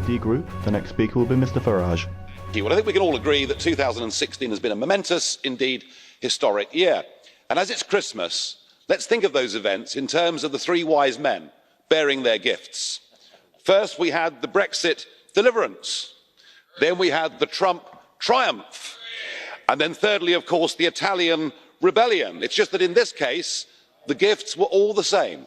ID Group. The next speaker will be Mr. Farage. Well, I think we can all agree that 2016 has been a momentous, indeed historic year. And as it's Christmas, let's think of those events in terms of the three wise men bearing their gifts. First, we had the Brexit deliverance. Then we had the Trump triumph. And then thirdly, of course, the Italian rebellion. It's just that in this case, the gifts were all the same: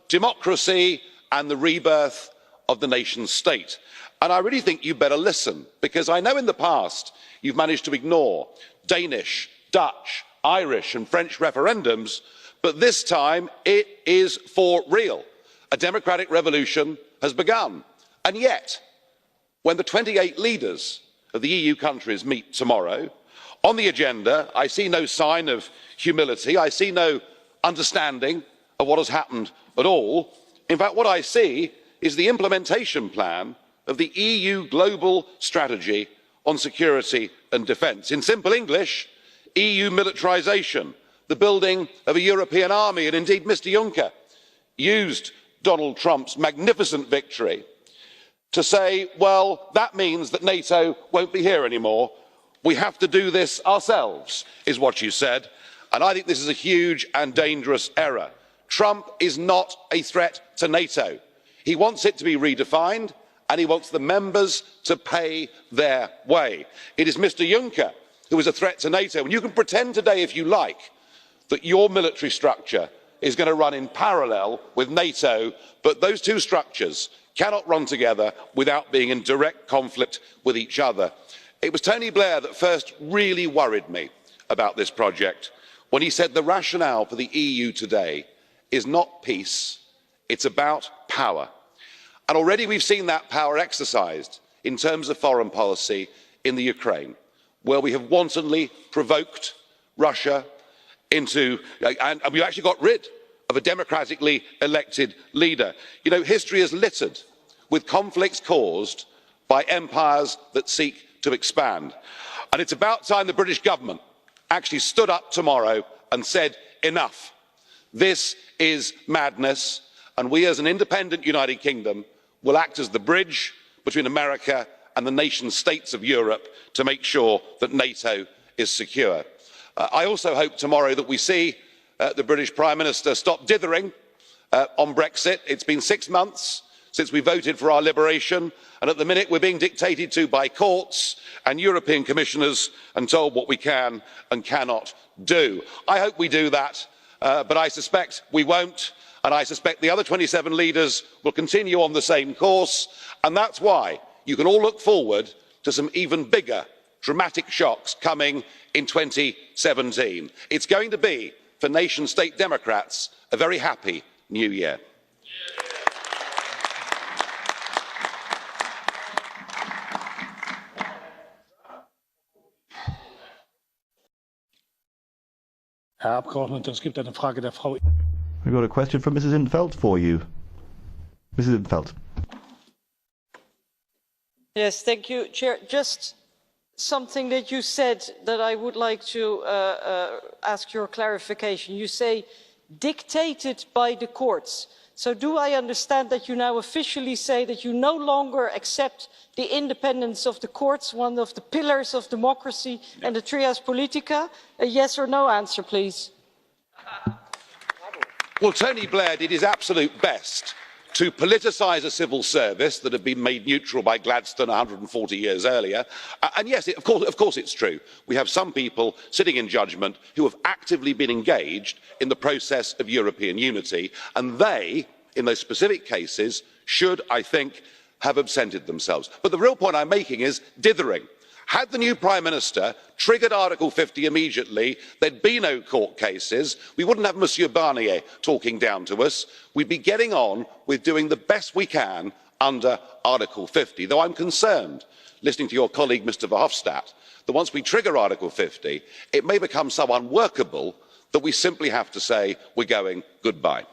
democracy and the rebirth of the nation state. And I really think you better listen, because I know in the past you've managed to ignore Danish, Dutch, Irish and French referendums, but this time it is for real. A democratic revolution has begun. And yet, when the 28 leaders of the EU countries meet tomorrow, on the agenda I see no sign of humility, I see no understanding of what has happened at all. In fact, what I see is the implementation plan of the EU global strategy on security and defence. In simple English, EU militarisation, the building of a European army. And indeed, Mr Juncker used Donald Trump's magnificent victory to say, well, that means that NATO won't be here anymore. We have to do this ourselves, is what you said. And I think this is a huge and dangerous error. Trump is not a threat to NATO. He wants it to be redefined, and he wants the members to pay their way. It is Mr Juncker who is a threat to NATO. And you can pretend today, if you like, that your military structure is going to run in parallel with NATO, but those two structures cannot run together without being in direct conflict with each other. It was Tony Blair that first really worried me about this project, when he said the rationale for the EU today is not peace, it's about power. And already we've seen that power exercised in terms of foreign policy in the Ukraine, where we have wantonly provoked Russia into, and we actually got rid of a democratically elected leader. You know, history is littered with conflicts caused by empires that seek to expand. And it's about time the British government actually stood up tomorrow and said, enough. This is madness, and we as an independent United Kingdom will act as the bridge between America and the nation states of Europe to make sure that NATO is secure. I also hope tomorrow that we see the British Prime Minister stop dithering on Brexit. It's been 6 months since we voted for our liberation, and at the minute we're being dictated to by courts and European commissioners and told what we can and cannot do. I hope we do that, but I suspect we won't, and I suspect the other 27 leaders will continue on the same course, and that's why you can all look forward to some even bigger dramatic shocks coming in 2017. It's going to be, for nation state democrats, a very happy new year. Herr Abgeordneter, es gibt eine Frage der Frau. We've got a question from Mrs. Intveld for you. Mrs. Intveld. Yes, thank you, Chair. Just something that you said that I would like to ask your clarification. You say dictated by the courts. So do I understand that you now officially say that you no longer accept the independence of the courts, one of the pillars of democracy and the trias politica? A yes or no answer, please. Well, Tony Blair did his absolute best to politicise a civil service that had been made neutral by Gladstone 140 years earlier. And yes, of course it's true. We have some people sitting in judgment who have actively been engaged in the process of European unity, and they, in those specific cases, should, I think, have absented themselves. But the real point I'm making is dithering. Had the new Prime Minister triggered Article 50 immediately, there'd be no court cases. We wouldn't have Monsieur Barnier talking down to us. We'd be getting on with doing the best we can under Article 50, though I'm concerned, listening to your colleague Mr Verhofstadt, that once we trigger Article 50, it may become so unworkable that we simply have to say we're going goodbye.